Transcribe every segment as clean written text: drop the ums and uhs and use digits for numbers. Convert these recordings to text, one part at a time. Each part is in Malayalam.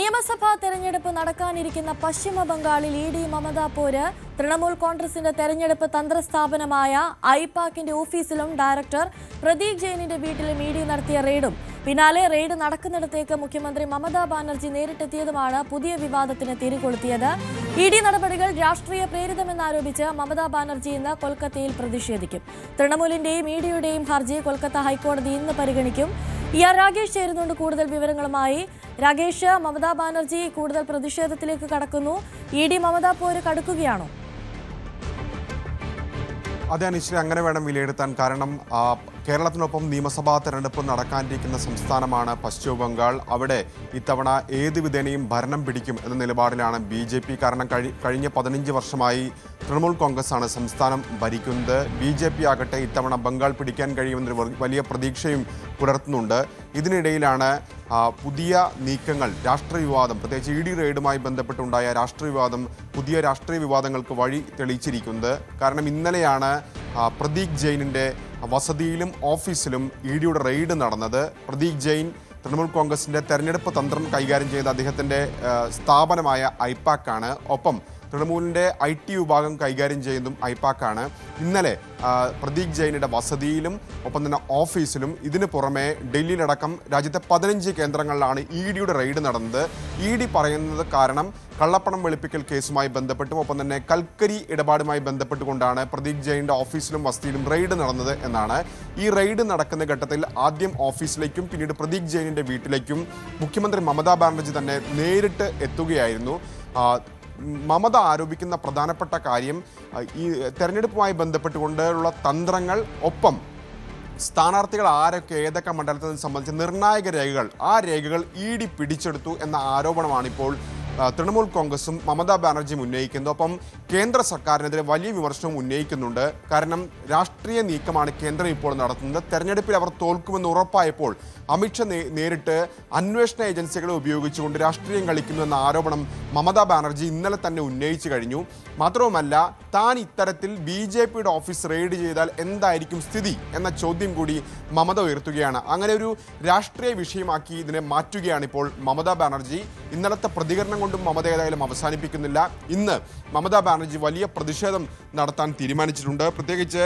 നിയമസഭാ തെരഞ്ഞെടുപ്പ് നടക്കാനിരിക്കുന്ന പശ്ചിമ ബംഗാളിൽ ഇഡി മമതാ പോര് തൃണമൂൽ കോൺഗ്രസിന്റെ തെരഞ്ഞെടുപ്പ് തന്ത്രസ്ഥാപനമായ ഐപാക്കിന്റെ ഓഫീസിലും ഡയറക്ടർ പ്രദീപ് ജെയിനിന്റെ വീട്ടിലും ഇഡി നടത്തിയ റെയ്ഡും പിന്നാലെ റെയ്ഡ് നടക്കുന്നിടത്തേക്ക് മുഖ്യമന്ത്രി മമതാ ബാനർജി നേരിട്ടെത്തിയതുമാണ് പുതിയ വിവാദത്തിന് തിരികൊളുത്തിയത്. ഇഡി നടപടികൾ രാഷ്ട്രീയ പ്രേരിതമെന്നാരോപിച്ച് മമതാ ബാനർജി ഇന്ന് കൊൽക്കത്തയിൽ പ്രതിഷേധിക്കും. തൃണമൂലിന്റെയും ഇഡിയുടെയും ഹർജി കൊൽക്കത്ത ഹൈക്കോടതി ഇന്ന് പരിഗണിക്കും. രാകേഷ് ചേരുന്നുണ്ട് കൂടുതൽ വിവരങ്ങളുമായി. രാകേഷ്, മമതാ ബാനർജി കൂടുതൽ പ്രതിഷേധത്തിലേക്ക് കടക്കുന്നു. ഇഡി മമതാ പോര് കടുക്കുകയാണോ? അതെ അനിശ്ചയ, അങ്ങനെ വേണം വിലയിരുത്താൻ. കാരണം കേരളത്തിനൊപ്പം നിയമസഭാ തെരഞ്ഞെടുപ്പ് നടക്കാനിരിക്കുന്ന സംസ്ഥാനമാണ് പശ്ചിമ ബംഗാൾ. അവിടെ ഇത്തവണ ഏത് വിധേനയും ഭരണം പിടിക്കും എന്ന നിലപാടിലാണ് BJP. കാരണം കഴിഞ്ഞ 15 വർഷമായി തൃണമൂൽ കോൺഗ്രസ് ആണ് സംസ്ഥാനം ഭരിക്കുന്നത്. BJP ആകട്ടെ ഇത്തവണ ബംഗാൾ പിടിക്കാൻ കഴിയുമെന്നൊരു വലിയ പ്രതീക്ഷയും പുലർത്തുന്നുണ്ട്. ഇതിനിടയിലാണ് പുതിയ നീക്കങ്ങൾ, രാഷ്ട്രീയ വിവാദം, പ്രത്യേകിച്ച് ഇഡി റെയ്ഡുമായി ബന്ധപ്പെട്ടുണ്ടായ രാഷ്ട്രീയ വിവാദം പുതിയ രാഷ്ട്രീയ വിവാദങ്ങൾക്ക് വഴി തെളിയിച്ചിരിക്കുന്നത്. കാരണം ഇന്നലെയാണ് പ്രദീപ് ജെയിനിൻ്റെ വസതിയിലും ഓഫീസിലും ഇഡിയുടെ റെയ്ഡ് നടന്നത്. പ്രദീപ് ജെയിൻ തൃണമൂൽ കോൺഗ്രസിൻ്റെ തെരഞ്ഞെടുപ്പ് തന്ത്രം കൈകാര്യം ചെയ്ത അദ്ദേഹത്തിൻ്റെ സ്ഥാപനമായ ഐപാക്കാണ്. ഒപ്പം തൃണമൂലിൻ്റെ IT വിഭാഗം കൈകാര്യം ചെയ്യുന്നതും ഐപാക്കാണ്. ഇന്നലെ പ്രദീപ് ജെയിനിയുടെ വസതിയിലും ഒപ്പം തന്നെ ഓഫീസിലും ഇതിന് പുറമെ ഡൽഹിയിലടക്കം രാജ്യത്തെ 15 കേന്ദ്രങ്ങളിലാണ് ഇഡിയുടെ റെയ്ഡ് നടന്നത്. ഇഡി പറയുന്നത് കാരണം കള്ളപ്പണം വെളുപ്പിക്കൽ കേസുമായി ബന്ധപ്പെട്ടും ഒപ്പം തന്നെ കൽക്കരി ഇടപാടുമായി ബന്ധപ്പെട്ടുകൊണ്ടാണ് പ്രദീപ് ജെയിനിൻ്റെ ഓഫീസിലും വസതിയിലും റെയ്ഡ് നടന്നത് എന്നാണ്. ഈ റെയ്ഡ് നടക്കുന്ന ഘട്ടത്തിൽ ആദ്യം ഓഫീസിലേക്കും പിന്നീട് പ്രദീപ് ജെയിനിൻ്റെ വീട്ടിലേക്കും മുഖ്യമന്ത്രി മമതാ ബാനർജി തന്നെ നേരിട്ട് എത്തുകയായിരുന്നു. മമത ആരോപിക്കുന്ന പ്രധാനപ്പെട്ട കാര്യം ഈ തെരഞ്ഞെടുപ്പുമായി ബന്ധപ്പെട്ടുകൊണ്ടുള്ള തന്ത്രങ്ങൾ, ഒപ്പം സ്ഥാനാർത്ഥികൾ ആരൊക്കെ ഏതൊക്കെ മണ്ഡലത്തിൽ സംബന്ധിച്ച നിർണായക രേഖകൾ, ആ രേഖകൾ ഇഡി പിടിച്ചെടുത്തു എന്ന ആരോപണമാണിപ്പോൾ തൃണമൂൽ കോൺഗ്രസും മമതാ ബാനർജിയും ഉന്നയിക്കുന്നത്. ഒപ്പം കേന്ദ്ര സർക്കാരിനെതിരെ വലിയ വിമർശനവും ഉന്നയിക്കുന്നുണ്ട്. കാരണം രാഷ്ട്രീയ നീക്കമാണ് കേന്ദ്രം ഇപ്പോൾ നടത്തുന്നത്. തെരഞ്ഞെടുപ്പിൽ അവർ തോൽക്കുമെന്ന് ഉറപ്പായപ്പോൾ അമിത്ഷാ നേരിട്ട് അന്വേഷണ ഏജൻസികളെ ഉപയോഗിച്ചുകൊണ്ട് രാഷ്ട്രീയം കളിക്കുന്നു എന്ന ആരോപണം മമതാ ബാനർജി ഇന്നലെ തന്നെ ഉന്നയിച്ചു കഴിഞ്ഞു. മാത്രവുമല്ല, താൻ ഇത്തരത്തിൽ BJPയുടെ ഓഫീസ് റെയ്ഡ് ചെയ്താൽ എന്തായിരിക്കും സ്ഥിതി എന്ന ചോദ്യം കൂടി മമത ഉയർത്തുകയാണ്. അങ്ങനെ ഒരു രാഷ്ട്രീയ വിഷയമാക്കി ഇതിനെ മാറ്റുകയാണ് ഇപ്പോൾ മമതാ ബാനർജി. ഇന്നലത്തെ പ്രതികരണം കൊണ്ടും മമത ഏതായാലും അവസാനിപ്പിക്കുന്നില്ല. ഇന്ന് മമതാ ബാനർജി വലിയ പ്രതിഷേധം നടത്താൻ തീരുമാനിച്ചിട്ടുണ്ട്. പ്രത്യേകിച്ച്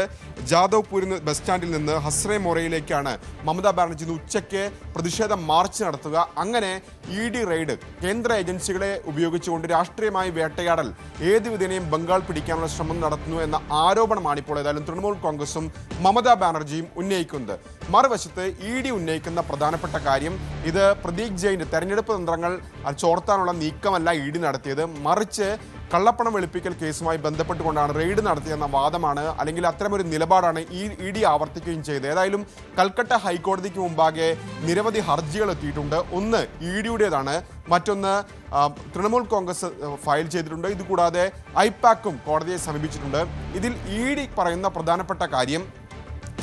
ജാദവ്പൂരിൽ ബസ് സ്റ്റാൻഡിൽ നിന്ന് ഹസ്രേ മൊറയിലേക്കാണ് മമതാ ബാനർജി ഇന്ന് ഉച്ചയ്ക്ക് പ്രതിഷേധ മാർച്ച് നടത്തുക. അങ്ങനെ ഇഡി റെയ്ഡ്, കേന്ദ്ര ഏജൻസികളെ ഉപയോഗിച്ചുകൊണ്ട് രാഷ്ട്രീയമായി വേട്ടയാടൽ, ഏത് വിധേനയും ബംഗാൾ പിടിക്കാനുള്ള ശ്രമം നടത്തുന്നു എന്ന ആരോപണമാണ് ഇപ്പോൾ ഏതായാലും തൃണമൂൽ കോൺഗ്രസും മമതാ ബാനർജിയും ഉന്നയിക്കുന്നത്. മറുവശത്ത് ഇഡി ഉന്നയിക്കുന്ന പ്രധാനപ്പെട്ട കാര്യം, ഇത് പ്രദീപ് ജെയിൻ്റെ തെരഞ്ഞെടുപ്പ് തന്ത്രങ്ങൾ ചോർത്താനുള്ള നീക്കമല്ല ഇഡി നടത്തിയത്, മറിച്ച് കള്ളപ്പണം വെളുപ്പിക്കൽ കേസുമായി ബന്ധപ്പെട്ടുകൊണ്ടാണ് റെയ്ഡ് നടത്തിയെന്ന വാദമാണ്, അല്ലെങ്കിൽ അത്തരമൊരു നിലപാടാണ് ഇഡി ആവർത്തിക്കുകയും ചെയ്തത്. ഏതായാലും കൽക്കട്ട ഹൈക്കോടതിക്ക് മുമ്പാകെ നിരവധി ഹർജികൾ എത്തിയിട്ടുണ്ട്. ഒന്ന് ഇഡിയുടേതാണ്, മറ്റൊന്ന് തൃണമൂൽ കോൺഗ്രസ് ഫയൽ ചെയ്തിട്ടുണ്ട്. ഇതുകൂടാതെ ഐപാക്കും കോടതിയെ സമീപിച്ചിട്ടുണ്ട്. ഇതിൽ ഇഡി പറയുന്ന പ്രധാനപ്പെട്ട കാര്യം,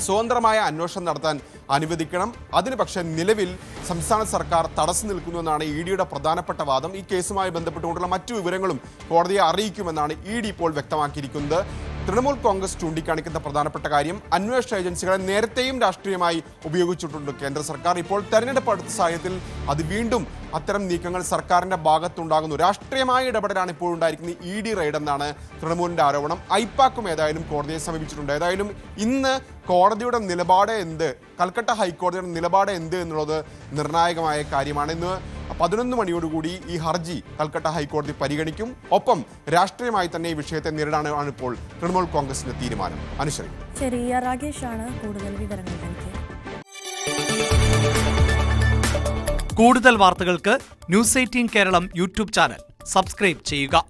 സ്വതന്ത്രമായ അന്വേഷണം നടത്താൻ അനുവദിക്കണം. അതിന് പക്ഷേ നിലവിൽ സംസ്ഥാന സർക്കാർ തടസ്സം നിൽക്കുന്നുവെന്നാണ് ഇഡിയുടെ പ്രധാനപ്പെട്ട വാദം. ഈ കേസുമായി ബന്ധപ്പെട്ടുകൊണ്ടുള്ള മറ്റു വിവരങ്ങളും കോടതിയെ അറിയിക്കുമെന്നാണ് ഇഡി ഇപ്പോൾ വ്യക്തമാക്കിയിരിക്കുന്നത്. തൃണമൂൽ കോൺഗ്രസ് ചൂണ്ടിക്കാണിക്കുന്ന പ്രധാനപ്പെട്ട കാര്യം, അന്വേഷണ ഏജൻസികളെ നേരത്തെയും രാഷ്ട്രീയമായി ഉപയോഗിച്ചിട്ടുണ്ട് കേന്ദ്ര സർക്കാർ. ഇപ്പോൾ തെരഞ്ഞെടുപ്പ് അടുത്ത സാഹചര്യത്തിൽ അത് വീണ്ടും അത്തരം നീക്കങ്ങൾ സർക്കാരിൻ്റെ ഭാഗത്തുണ്ടാകുന്നു. രാഷ്ട്രീയമായ ഇടപെടലാണ് ഇപ്പോൾ ഉണ്ടായിരിക്കുന്നത് ഇഡി റെയ്ഡ് എന്നാണ് തൃണമൂലിൻ്റെ ആരോപണം. ഐപാക്കും ഏതായാലും കോടതിയെ സമീപിച്ചിട്ടുണ്ട്. ഏതായാലും ഇന്ന് കോടതിയുടെ നിലപാട് എന്ത്, കൽക്കട്ട ഹൈക്കോടതിയുടെ നിലപാട് എന്ത് എന്നുള്ളത് നിർണായകമായ കാര്യമാണ്. ഇന്ന് 11 മണിയോടുകൂടി ഈ ഹർജി കൽക്കട്ട ഹൈക്കോടതി പരിഗണിക്കും. ഒപ്പം രാഷ്ട്രീയമായി തന്നെ ഈ വിഷയത്തെ നേരിടാനാണ് ഇപ്പോൾ തൃണമൂൽ കോൺഗ്രസിന്റെ തീരുമാനം. അനുശ്രീ, ശരി. രാകേഷാണ് കൂടുതൽ വിവരങ്ങൾ നൽകിയത്. കൂടുതൽ വാർത്തകൾക്ക് News 18 Keralam YouTube channel subscribe ചെയ്യുക.